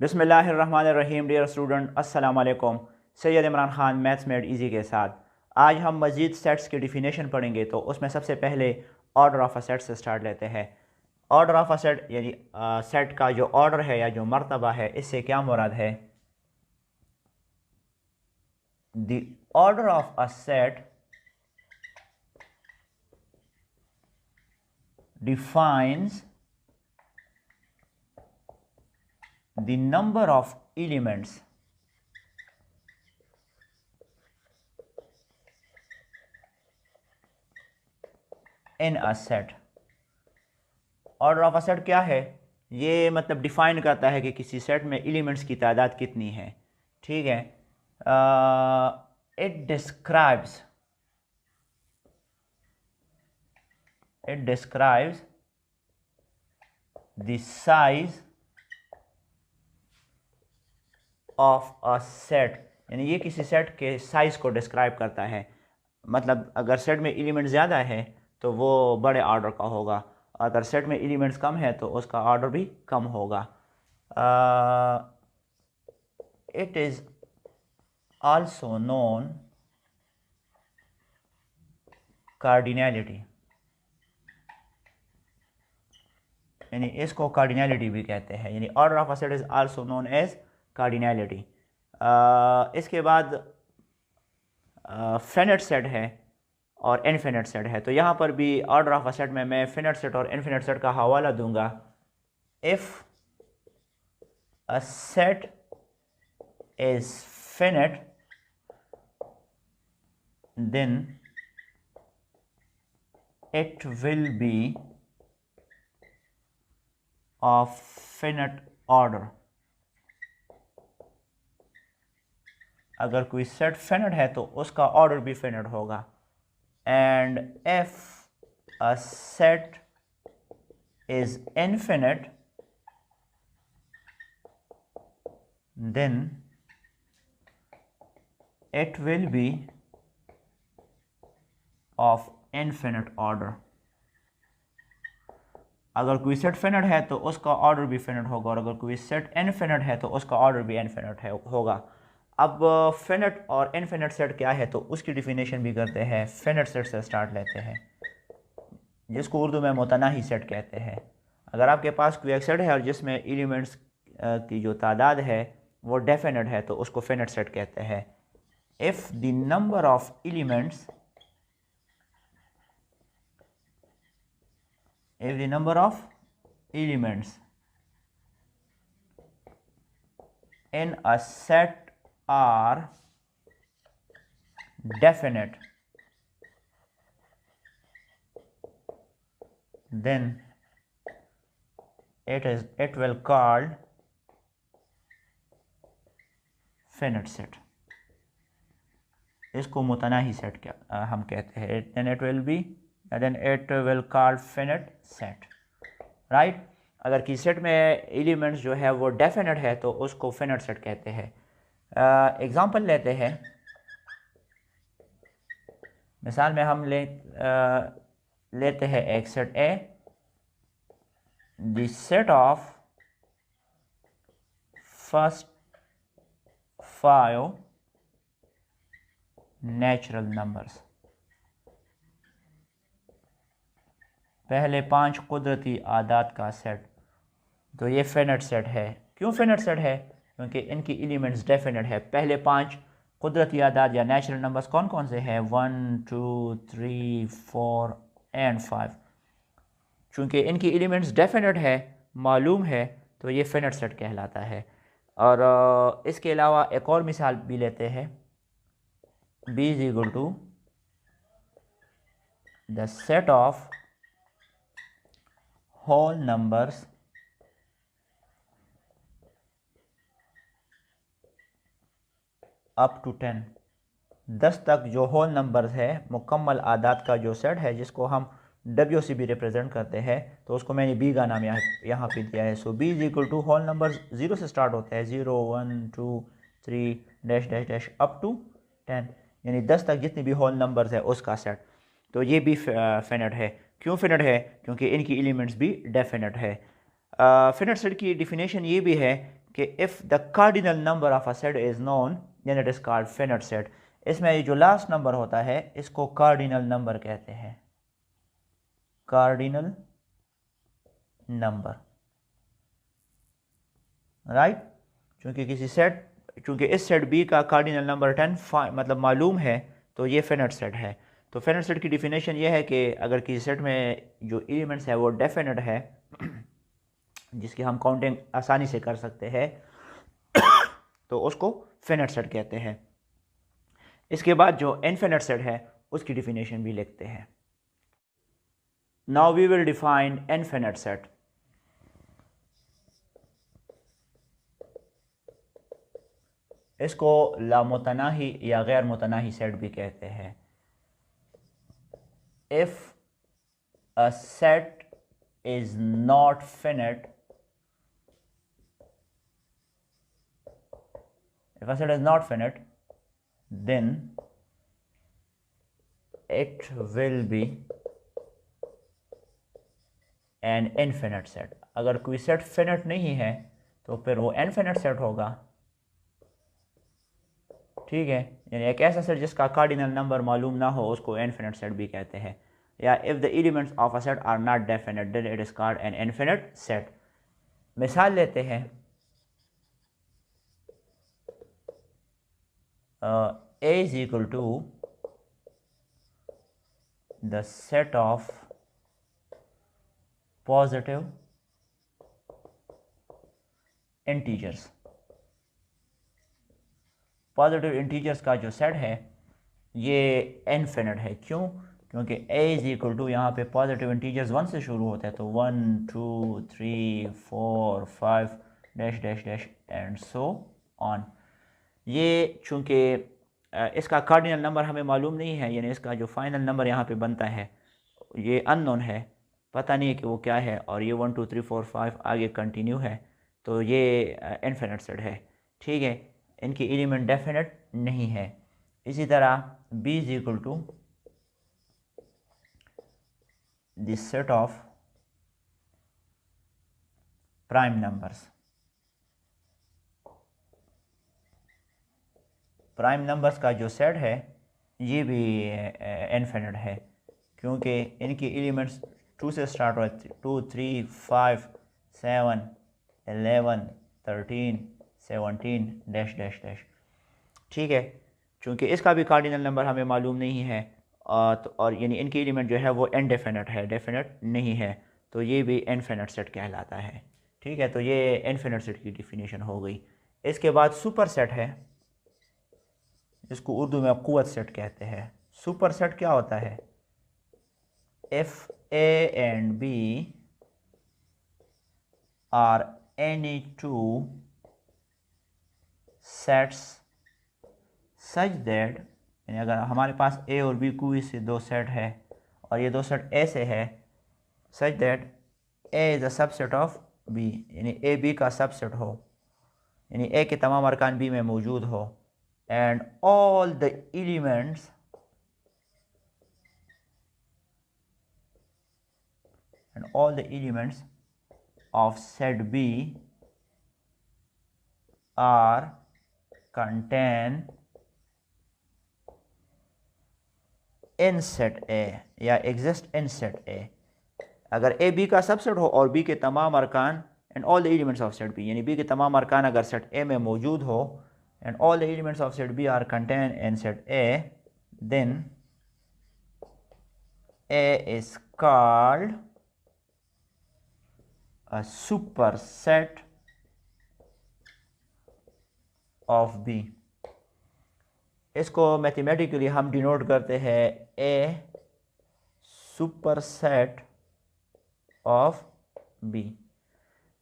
बिस्मिल्लाहिर्रहमानिर्रहीम। Dear student, अस्सलाम वालेकुम। Syed Imran Khan maths made easy के साथ आज हम मज़ीद सेट्स की डिफिनेशन पढ़ेंगे। तो उसमें सबसे पहले ऑर्डर ऑफ अ सेट से स्टार्ट लेते हैं। ऑर्डर ऑफ अ सेट यानी सेट का जो ऑर्डर है या जो मर्तबा है, इससे क्या मुराद है? The order of a set defines the number of elements in a set। Order of a set क्या है? ये मतलब डिफाइन करता है कि किसी सेट में एलिमेंट्स की तादाद कितनी है। ठीक है। It describes the size of a set, यानी ये किसी सेट के साइज को डिस्क्राइब करता है। मतलब अगर सेट में एलिमेंट ज़्यादा है तो वो बड़े ऑर्डर का होगा, अगर सेट में एलिमेंट्स कम है तो उसका ऑर्डर भी कम होगा। It is also known cardinality, यानी इसको कार्डिनैलिटी भी कहते हैं, यानी order of a set is also known as cardinality. इसके बाद फिनिट सेट है और इनफिनिट सेट है। तो यहाँ पर भी ऑर्डर ऑफ अ सेट में मैं फिनिट सेट और इनफिनिट सेट का हवाला दूंगा। If a set is finite then it will be of finite order। अगर कोई सेट फिनिट है तो उसका ऑर्डर भी फिनिट होगा। And if a set is infinite then it will be of infinite order। अगर कोई सेट फिनिट है तो उसका ऑर्डर भी फिनिट होगा, और अगर कोई सेट इनफिनिट है तो उसका ऑर्डर भी इनफिनिट होगा। अब फिनिट और इनफिनिट सेट क्या है तो उसकी डिफिनेशन भी करते हैं। फिनिट सेट से स्टार्ट लेते हैं, जिसको उर्दू में मुतनाही सेट कहते हैं। अगर आपके पास कोई एक सेट है और जिसमें एलिमेंट्स की जो तादाद है वो डेफिनेट है तो उसको फिनिट सेट कहते हैं। If the number of elements if the number of elements in a set are definite, then it will called finite set। इसको मुतनाही सेट क्या हम कहते हैं। then it will called finite set, right. अगर किसी set में एलिमेंट्स जो है वो डेफिनेट है तो उसको फिनिट सेट कहते हैं। एग्जांपल लेते हैं। मिसाल में हम लेते हैं एक set A, the set of first 5 natural numbers, पहले 5 कुदरती आदाद का सेट। तो ये फिनिट सेट है। क्यों फिनिट सेट है? क्योंकि इनकी एलिमेंट्स डेफिनेट है। पहले 5 कुदरती आदाद या नेचुरल नंबर्स कौन कौन से हैं? 1 2 3 4 एंड 5। चूँकि इनकी एलिमेंट्स डेफिनेट है, मालूम है, तो ये फिनिट सेट कहलाता है। और इसके अलावा एक और मिसाल भी लेते हैं। b is equal to the set of whole numbers up to 10। 10 तक जो होल नंबर्स है, मुकम्मल आदाद का जो सेट है, जिसको हम W से भी रिप्रेजेंट करते हैं, तो उसको मैंने B का नाम यहाँ पे दिया है। So B is equal to whole number 0 से स्टार्ट होता है, 0 1 2 3 dash dash dash up to 10, यानी 10 तक जितनी भी होल नंबर्स है उसका सेट। तो ये भी फिनिट है। क्यों फिनिट है? क्योंकि इनकी एलिमेंट्स भी डेफिनेट है। फिनिट सेट की डिफिनेशन ये भी है कि if the cardinal number of a set is known then it is called finite set. इसमें ये जो लास्ट नंबर होता है इसको कार्डिनल नंबर कहते हैं, कार्डिनल नंबर, राइट। चूंकि इस सेट बी का कार्डिनल नंबर 10 मतलब मालूम है, तो ये फिनिट सेट है। तो फिनिट सेट की डिफिनेशन ये है कि अगर किसी सेट में जो एलिमेंट्स है वो डेफिनेट है, जिसकी हम काउंटिंग आसानी से कर सकते हैं, तो उसको फिनिट सेट कहते हैं। इसके बाद जो इनफिनिट सेट है उसकी डिफिनेशन भी लिखते हैं। Now we will define infinite set. इसको लामुतनाही या गैर मुतनाही सेट भी कहते हैं। If a set is not finite, if a set is not finite, then it will be an infinite set। अगर कोई सेट फिनिट नहीं है तो फिर वो इनफिनिट सेट होगा, ठीक है। यानी एक ऐसा सेट जिसका कार्डिनल नंबर मालूम ना हो उसको इनफिनिट सेट भी कहते हैं। या if the elements of a set are not definite then it is called an infinite set. मिसाल लेते हैं, A is equal to the set of positive integers। Positive integers का जो सेट है ये इनफिनिट है। क्यों? क्योंकि a इज इक्वल टू, यहाँ पे पॉजिटिव इंटीजर्स 1 से शुरू होते हैं, तो 1 2 3 4 5 dash dash dash and so on. ये चूँकि इसका कार्डिनल नंबर हमें मालूम नहीं है, यानी इसका जो फाइनल नंबर यहाँ पे बनता है ये अननोन है, पता नहीं है कि वो क्या है, और ये 1 2 3 4 5 आगे कंटिन्यू है, तो ये इनफिनिट सेट है, ठीक है। इनकी एलिमेंट डेफिनेट नहीं है। इसी तरह b is equal to the set of prime numbers. Prime numbers का जो सेट है ये भी इनफिनिट है, क्योंकि इनकी एलिमेंट्स 2 से स्टार्ट हो, 2 3 5 7 11 13 17 डैश डैश डैश, ठीक है। चूँकि इसका भी कार्डिनल नंबर हमें मालूम नहीं है, और यानी इनकी एलिमेंट जो है वो इनडेफिनेट है, डेफिनेट नहीं है, तो ये भी इनफिनिट सेट कहलाता है, ठीक है। तो ये इनफिनिट सेट की डिफिनीशन हो गई। इसके बाद सुपर सेट है, जिसको उर्दू में क़ुव्वत सेट कहते हैं। सुपर सेट क्या होता है? If a and b are any two sets such that, यानी अगर हमारे पास a और b कोई से दो सेट है और ये दो सेट a से है, such that a is a subset of b, यानी a b का सबसेट हो, यानी a के तमाम अरकान b में मौजूद हो, and all the elements of set B are contained in set A या exist in set A। अगर A B का सबसेट हो और B के तमाम अरकान and all the elements of set B, यानी B के तमाम अरकान अगर सेट A में मौजूद हो and all the elements of set B are contained in set A, then A is called a superset of B। इसको मैथमेटिकली हम डिनोट करते हैं A superset of B।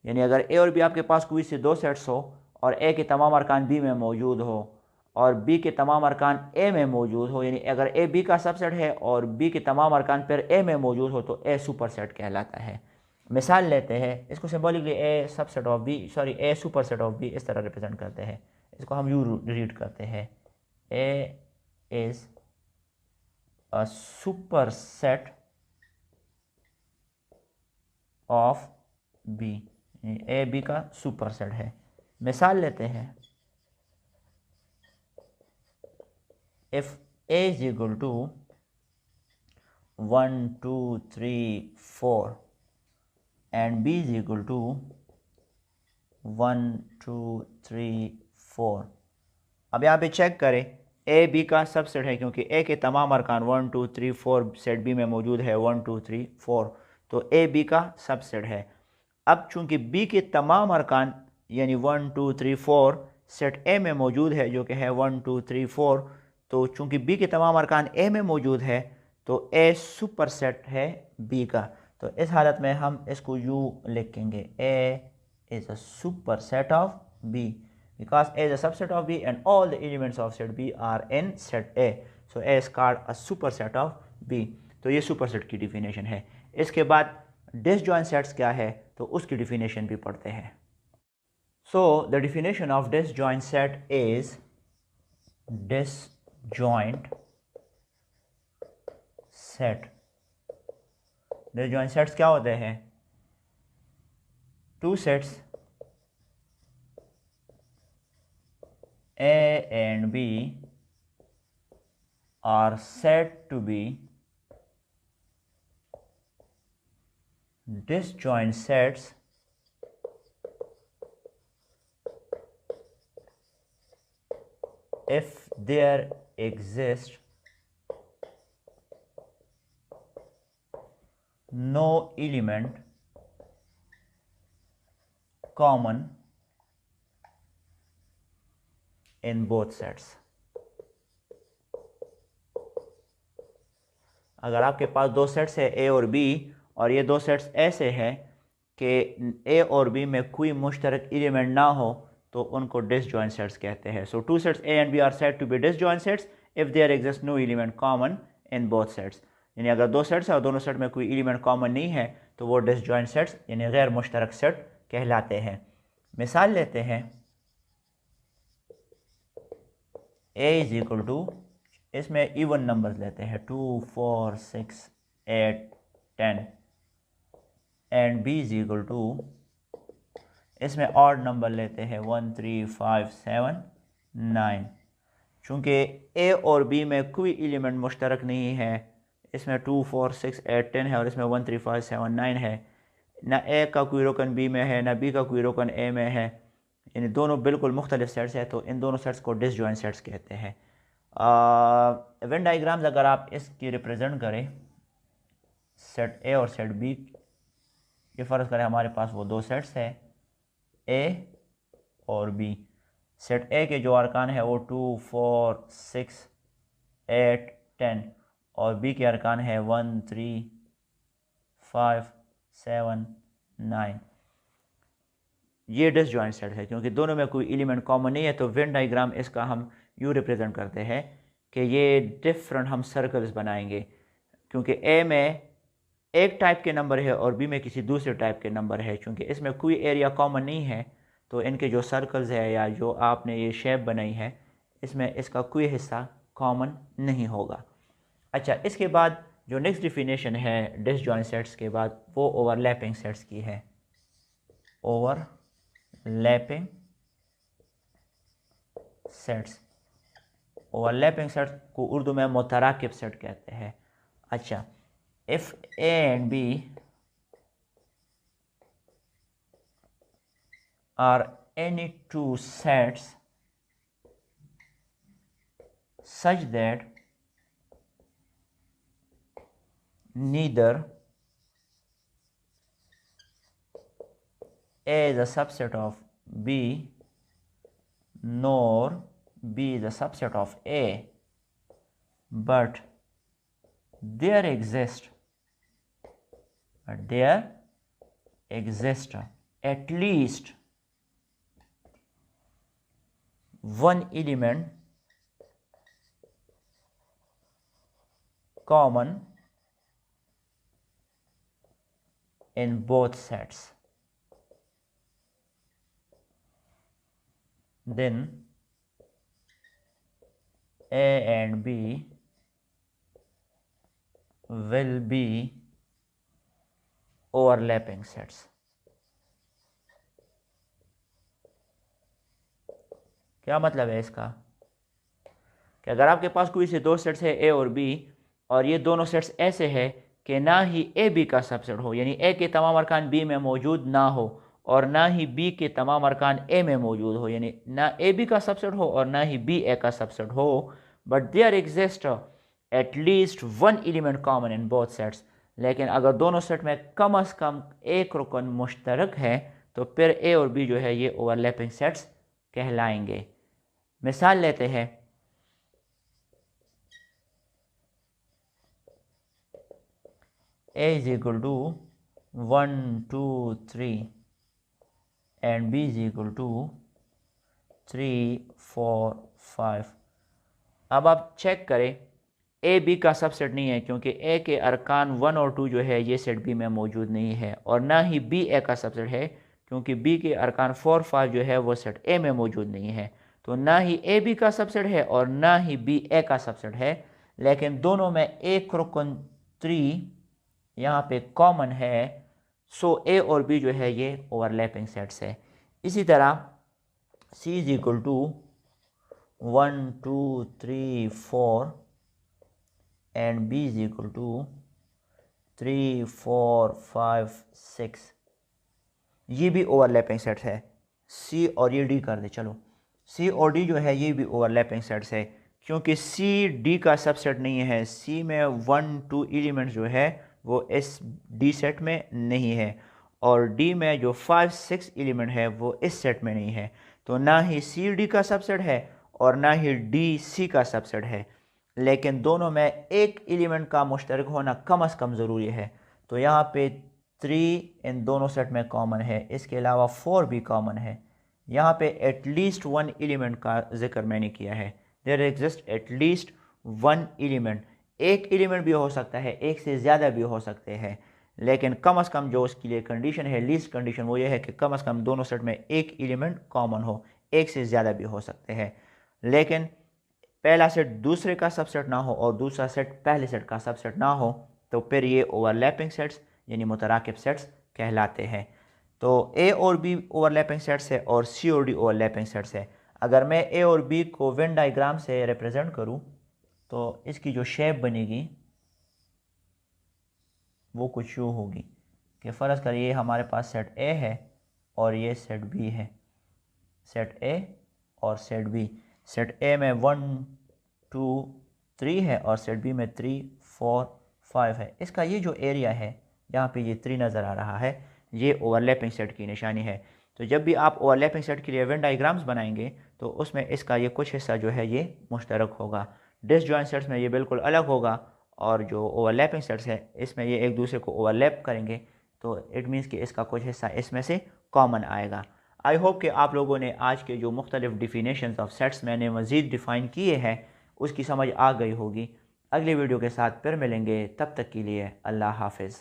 यानी अगर A और B आपके पास कोई से दो सेट्स हो और A के तमाम अरकान B में मौजूद हो और B के तमाम अरकान A में मौजूद हो, यानी अगर A B का सबसेट है और B के तमाम अरकान पर A में मौजूद हो, तो A सुपरसेट कहलाता है। मिसाल लेते हैं, इसको symbolically A subset of B, sorry A superset of B इस तरह रिप्रेजेंट करते हैं। इसको हम यूँ रीड करते हैं, A is a superset of B, A B का सुपरसेट है। मिसाल लेते हैं, if A is equal to 1 2 3 4 and B is equal to 1 2 3 4। अब यहाँ पे चेक करें, ए बी का सबसेट है क्योंकि ए के तमाम अरकान 1 2 3 4 सेट बी में मौजूद है 1 2 3 4, तो ए बी का सबसेट है। अब चूंकि बी के तमाम अरकान यानी 1 2 3 4 सेट ए में मौजूद है जो कि है 1 2 3 4, तो चूंकि बी के तमाम अरकान ए में मौजूद है तो ए सुपर सेट है बी का। तो इस हालत में हम इसको यू लिखेंगे, A is a super set of B because A is a subset of B and all the elements of set B are in set A, so A is called a superset of B। तो ये superset की definition है। इसके बाद disjoint sets क्या है तो उसकी definition भी पढ़ते हैं। So the definition of disjoint set is disjoint set। disjoint sets क्या होते हैं? two sets A and B are said to be disjoint sets if there exists no element common in both sets। अगर आपके पास दो sets है ए और B और ये दो सेट्स ऐसे हैं कि ए और बी में कोई मुश्तरक एलिमेंट ना हो तो उनको डिसजॉइंट सेट्स कहते हैं। So two sets A and B are said to be disjoint sets if there exist no element common in both sets. यानी अगर दो सेट्स है और दोनों सेट में कोई एलिमेंट कॉमन नहीं है तो वो डिसजॉइंट सेट्स यानी गैर मुश्तरक सेट कहलाते हैं। मिसाल लेते हैं, A इज इक्वल टू, इसमें इवन नंबर्स लेते हैं 2 4 6 8 10 and B is equal to, इसमें ऑड नंबर लेते हैं 1 3 5 7 9। चूँकि A और B में कोई एलिमेंट मुश्तरक नहीं है, इसमें 2 4 6 8 10 है और इसमें 1 3 5 7 9 है, ना A का कोई रुकन B में है ना B का कोई रुकन A में है, यानी दोनों बिल्कुल मुख्तलिफ सेट्स है, तो इन दोनों सेट्स को डिसजॉइंट सेट्स कहते हैं। वेन डायग्राम्स अगर आप इसकी रिप्रेजेंट करें सेट ए और सेट बी, ये फ़र्ज़ करें हमारे पास वो दो सेट्स है ए और बी। सेट ए के जो अरकान है वो 2 4 6 8 10 और बी के अरकान है 1 3 5 7 9। ये डिसजॉइंट सेट है क्योंकि दोनों में कोई एलिमेंट कॉमन नहीं है। तो वेन डायग्राम इसका हम यूँ रिप्रेजेंट करते हैं कि ये डिफरेंट हम सर्कल्स बनाएंगे क्योंकि ए में एक टाइप के नंबर है और बी में किसी दूसरे टाइप के नंबर है। क्योंकि इसमें कोई एरिया कॉमन नहीं है तो इनके जो सर्कल्स है या जो आपने ये शेप बनाई है इसमें इसका कोई हिस्सा कॉमन नहीं होगा। अच्छा, इसके बाद जो नेक्स्ट डिफिनेशन है डिसजॉइंट सेट्स के बाद वो ओवरलैपिंग सेट्स की है। ओवरलैपिंग सेट्स, ओवरलैपिंग सेट्स को उर्दू में मुतराकिब सेट कहते हैं। अच्छा, if A and B are any two sets such that neither A is a subset of B nor B is a subset of A, but there exists at least one element common in both sets, then A and B will be overlapping sets। क्या मतलब है इसका कि अगर आपके पास कोई से दो सेट्स है ए और बी, और ये दोनों सेट्स ऐसे हैं कि ना ही ए बी का सबसेट हो, यानी ए के तमाम अरकान बी में मौजूद ना हो और ना ही बी के तमाम अरकान ए में मौजूद हो, यानी ना ए बी का सबसेट हो और ना ही बी ए का सबसेट हो, but there exist at least one element common in both sets, लेकिन अगर दोनों सेट में कम अज़ कम एक रुकन मुश्तरक है तो फिर ए और बी जो है ये ओवरलैपिंग सेट्स कहलाएंगे। मिसाल लेते हैं, A is equal to 1 2 3 and B is equal to 3 4 5। अब आप चेक करें, ए बी का सबसेट नहीं है क्योंकि ए के अरकान 1 और 2 जो है ये सेट बी में मौजूद नहीं है, और ना ही बी ए का सबसेट है क्योंकि बी के अरकान 4 5 जो है वो सेट ए में मौजूद नहीं है। तो ना ही ए बी का सबसेट है और ना ही बी ए का सबसेट है, लेकिन दोनों में एक रुकन 3 यहाँ पे कॉमन है। सो ए और बी जो है ये ओवरलैपिंग सेट्स है। इसी तरह C is equal to 1 2 3 4 and B is equal to 3 4 5 6, ये भी ओवरलैपिंग सेट्स है। सी और ये डी कर दे, चलो सी और डी जो है ये भी ओवरलैपिंग सेट्स है क्योंकि सी डी का सबसेट नहीं है। सी में 1 2 एलिमेंट्स जो है वो इस डी सेट में नहीं है, और डी में जो 5 6 एलिमेंट है वो इस सेट में नहीं है। तो ना ही सी डी का सबसेट है और ना ही डी सी का सबसेट है, लेकिन दोनों में एक एलिमेंट का मुश्तरक होना कम अज़ कम ज़रूरी है। तो यहाँ पे 3 इन दोनों सेट में कॉमन है, इसके अलावा 4 भी कॉमन है। यहाँ पे एटलीस्ट वन एलिमेंट का जिक्र मैंने किया है, there exist at least one element. एक एलिमेंट भी हो सकता है, एक से ज़्यादा भी हो सकते हैं, लेकिन कम अज़ कम जो उसके लिए कंडीशन है, लीस्ट कंडीशन, वो ये है कि कम अज़ कम दोनों सेट में एक एलिमेंट कॉमन हो। एक से ज़्यादा भी हो सकते हैं, लेकिन पहला सेट दूसरे का सबसेट ना हो और दूसरा सेट पहले सेट का सबसेट ना हो तो फिर ये ओवरलैपिंग सेट्स यानी मुतराकिब सेट्स कहलाते हैं। तो ए और बी ओवरलैपिंग सेट्स है और सी और डी ओवरलैपिंग सेट्स है। अगर मैं ए और बी को वेन डायग्राम से रिप्रेजेंट करूँ तो इसकी जो शेप बनेगी वो कुछ यूँ होगी कि फ़र्ज़ करिए हमारे पास सेट ए है और ये सेट बी है, सेट ए और सेट बी। सेट ए में 1 2 3 है और सेट बी में 3 4 5 है। इसका ये जो एरिया है यहाँ पे ये 3 नज़र आ रहा है, ये ओवरलैपिंग सेट की निशानी है। तो जब भी आप ओवरलैपिंग सेट के लिए वेन डायग्राम्स बनाएंगे तो उसमें इसका ये कुछ हिस्सा जो है ये मुश्तरक होगा। डिसजॉइंट सेट्स में ये बिल्कुल अलग होगा, और जो ओवरलैपिंग सेट्स है इसमें ये एक दूसरे को ओवरलैप करेंगे, तो इट मीन्स कि इसका कुछ हिस्सा इसमें से कॉमन आएगा। आई होप कि आप लोगों ने आज के जो मुख्तलिफ डिफिनेशंस ऑफ सेट्स मैंने मज़ीद डिफ़ाइन किए हैं उसकी समझ आ गई होगी। अगले वीडियो के साथ फिर मिलेंगे, तब तक के लिए अल्लाह हाफिज़।